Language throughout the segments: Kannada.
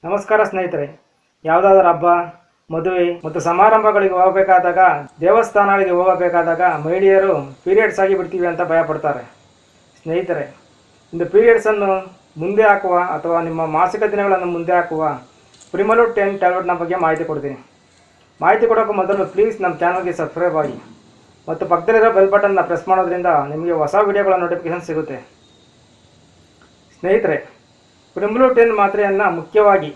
ನಮಸ್ಕಾರ ಸ್ನೇಹಿತರೆ. ಯಾವುದಾದ್ರೂ ಹಬ್ಬ, ಮದುವೆ ಮತ್ತು ಸಮಾರಂಭಗಳಿಗೆ ಹೋಗಬೇಕಾದಾಗ, ದೇವಸ್ಥಾನಗಳಿಗೆ ಹೋಗಬೇಕಾದಾಗ ಮಹಿಳೆಯರು ಪೀರಿಯಡ್ಸ್ ಆಗಿ ಬಿಡ್ತೀವಿ ಅಂತ ಭಯಪಡ್ತಾರೆ. ಸ್ನೇಹಿತರೆ, ಇಂದು ಪೀರಿಯಡ್ಸನ್ನು ಮುಂದೆ ಹಾಕುವ ಅಥವಾ ನಿಮ್ಮ ಮಾಸಿಕ ದಿನಗಳನ್ನು ಮುಂದೆ ಹಾಕುವ ಪ್ರಿಮಲೂಟ್ 10 ಟ್ಯಾಬ್ಲೆಟ್ನ ಬಗ್ಗೆ ಮಾಹಿತಿ ಕೊಡ್ತೀನಿ. ಮಾಹಿತಿ ಕೊಡೋಕ್ಕೂ ಮೊದಲು ಪ್ಲೀಸ್ ನಮ್ಮ ಚಾನಲ್ಗೆ ಸಬ್ಸ್ಕ್ರೈಬ್ ಆಗಿ ಮತ್ತು ಪಕ್ಕದಲ್ಲಿರೋ ಬೆಲ್ ಬಟನ್ನ ಪ್ರೆಸ್ ಮಾಡೋದ್ರಿಂದ ನಿಮಗೆ ಹೊಸ ವಿಡಿಯೋಗಳ ನೋಟಿಫಿಕೇಶನ್ ಸಿಗುತ್ತೆ. ಸ್ನೇಹಿತರೆ, ಪ್ರಿಮಲೂಟ್ 10 ಮಾತ್ರೆಯನ್ನು ಮುಖ್ಯವಾಗಿ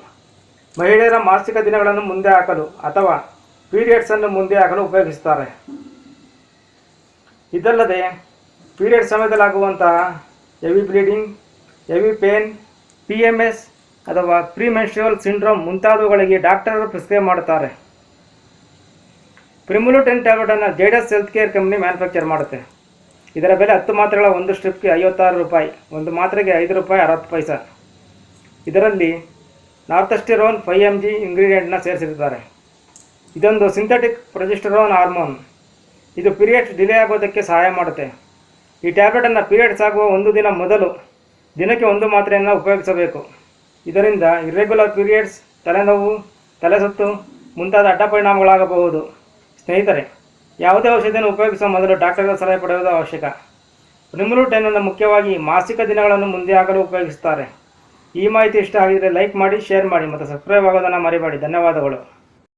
ಮಹಿಳೆಯರ ಮಾಸಿಕ ದಿನಗಳನ್ನು ಮುಂದೆ ಹಾಕಲು ಅಥವಾ ಪೀರಿಯಡ್ಸನ್ನು ಮುಂದೆ ಹಾಕಲು ಉಪಯೋಗಿಸುತ್ತಾರೆ. ಇದಲ್ಲದೆ ಪೀರಿಯಡ್ ಸಮಯದಲ್ಲಾಗುವಂತಹ heavy bleeding, heavy pain, PMS ಅಥವಾ ಪ್ರಿಮೆನ್ಸ್ಟ್ರುಯಲ್ ಸಿಂಡ್ರೋಮ್ ಮುಂತಾದವುಗಳಿಗೆ ಡಾಕ್ಟರರು ಪ್ರಿಸ್ಕ್ರೈಬ್ ಮಾಡುತ್ತಾರೆ. ಪ್ರಿಮಲೂಟ್ 10 ಟ್ಯಾಬ್ಲೆಟನ್ನು Zydus health care company manufacture ಮಾಡುತ್ತೆ. ಇದರ ಬೆಲೆ 10 ಮಾತ್ರೆಗಳ ಒಂದು ಸ್ಟ್ರಿಪ್ಗೆ 56 ರೂಪಾಯಿ, ಒಂದು ಮಾತ್ರೆಗೆ 5 ರೂಪಾಯಿ 60 ಪೈಸೆ. ಇದರಲ್ಲಿ ನಾರ್ತಸ್ಟಿರೋನ್ 5 mg ಇಂಗ್ರೀಡಿಯೆಂಟ್ನ ಸೇರಿಸಿರುತ್ತಾರೆ. ಇದೊಂದು ಸಿಂಥೆಟಿಕ್ ಪ್ರೊಜೆಸ್ಟೆರಾನ್ ಹಾರ್ಮೋನ್. ಇದು ಪೀರಿಯಡ್ಸ್ ಡಿಲೇ ಆಗೋದಕ್ಕೆ ಸಹಾಯ ಮಾಡುತ್ತೆ. ಈ ಟ್ಯಾಬ್ಲೆಟನ್ನು ಪೀರಿಯಡ್ಸ್ ಆಗುವ ಒಂದು ದಿನ ಮೊದಲು ದಿನಕ್ಕೆ 1 ಮಾತ್ರೆಯನ್ನು ಉಪಯೋಗಿಸಬೇಕು. ಇದರಿಂದ ಇರ್ರೆಗ್ಯುಲರ್ ಪೀರಿಯಡ್ಸ್, ತಲೆನೋವು, ತಲೆಸುತ್ತು ಮುಂತಾದ ಅಡ್ಡ ಪರಿಣಾಮಗಳಾಗಬಹುದು. ಸ್ನೇಹಿತರೆ, ಯಾವುದೇ ಔಷಧಿಯನ್ನು ಉಪಯೋಗಿಸುವ ಮೊದಲು ಡಾಕ್ಟರ್ಗಳ ಸಲಹೆ ಪಡೆಯುವುದು ಅವಶ್ಯಕ. ಪ್ರಿಮಲೂಟ್ 10 ಅನ್ನು ಮುಖ್ಯವಾಗಿ ಮಾಸಿಕ ದಿನಗಳನ್ನು ಮುಂದೆ ಹಾಕಲು ಉಪಯೋಗಿಸುತ್ತಾರೆ. ಈ ಮಾಹಿತಿ ಇಷ್ಟ ಆಗಿದ್ದರೆ ಲೈಕ್ ಮಾಡಿ, ಶೇರ್ ಮಾಡಿ ಮತ್ತು ಸಬ್ಸ್ಕ್ರೈಬ್ ಆಗೋದನ್ನು ಮರಿಬೇಡಿ. ಧನ್ಯವಾದಗಳು.